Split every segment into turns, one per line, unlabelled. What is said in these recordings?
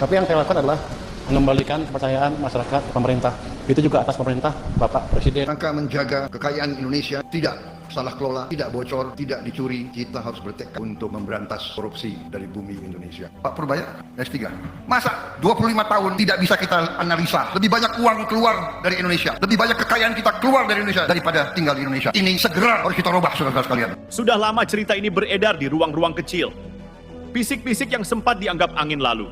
Tapi yang saya lakukan adalah mengembalikan kepercayaan masyarakat ke pemerintah. Itu juga atas pemerintah Bapak Presiden.
Rangka menjaga kekayaan Indonesia tidak salah kelola, tidak bocor, tidak dicuri, kita harus bertekad untuk memberantas korupsi dari bumi Indonesia. Pak Purbaya, S3. Masa 25 tahun tidak bisa kita analisa? Lebih banyak uang keluar dari Indonesia, lebih banyak kekayaan kita keluar dari Indonesia daripada tinggal di Indonesia. Ini segera harus kita robah, saudara-saudara sekalian.
Sudah lama cerita ini beredar di ruang-ruang kecil. Bisik-bisik yang sempat dianggap angin lalu.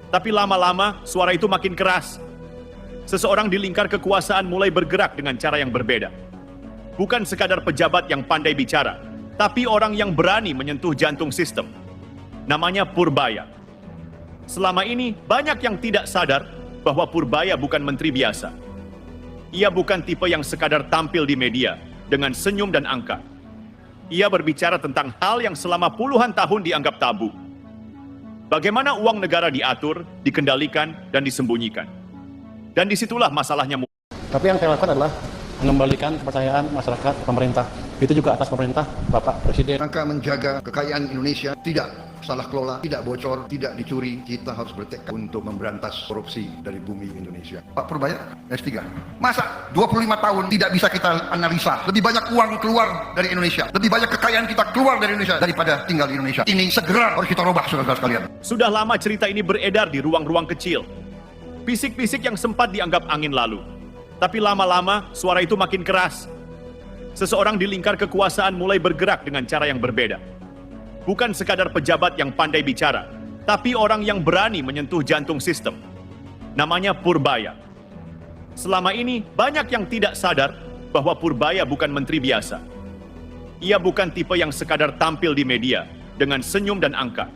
Tapi lama-lama suara itu makin keras. Seseorang di lingkar kekuasaan mulai bergerak dengan cara yang berbeda. Bukan sekadar pejabat yang pandai bicara, tapi orang yang berani menyentuh jantung sistem. Namanya Purbaya. Selama ini banyak yang tidak sadar bahwa Purbaya bukan menteri biasa. Ia bukan tipe yang sekadar tampil di media dengan senyum dan angka. Ia berbicara tentang hal yang selama puluhan tahun dianggap tabu. Bagaimana uang negara diatur, dikendalikan, dan disembunyikan. Dan disitulah masalahnya.
Tapi yang saya lakukan adalah mengembalikan kepercayaan masyarakat ke pemerintah. Itu juga atas pemerintah Bapak Presiden.
Rangka menjaga kekayaan Indonesia tidak salah kelola, tidak bocor, tidak dicuri, kita harus bertekad untuk memberantas korupsi dari bumi Indonesia. Pak Purbaya, S3. Masa 25 tahun tidak bisa kita analisa? Lebih banyak uang keluar dari Indonesia, lebih banyak kekayaan kita keluar dari Indonesia daripada tinggal di Indonesia. Ini segera harus kita robah, saudara-saudara sekalian.
Sudah lama cerita ini beredar di ruang-ruang kecil. Bisik-bisik yang sempat dianggap angin lalu. Tapi lama-lama suara itu makin keras. Seseorang di lingkar kekuasaan mulai bergerak dengan cara yang berbeda. Bukan sekadar pejabat yang pandai bicara, tapi orang yang berani menyentuh jantung sistem. Namanya Purbaya. Selama ini banyak yang tidak sadar bahwa Purbaya bukan menteri biasa. Ia bukan tipe yang sekadar tampil di media dengan senyum dan angka.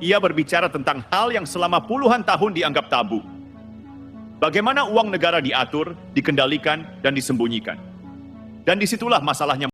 Ia berbicara tentang hal yang selama puluhan tahun dianggap tabu. Bagaimana uang negara diatur, dikendalikan, dan disembunyikan. Dan disitulah masalahnya.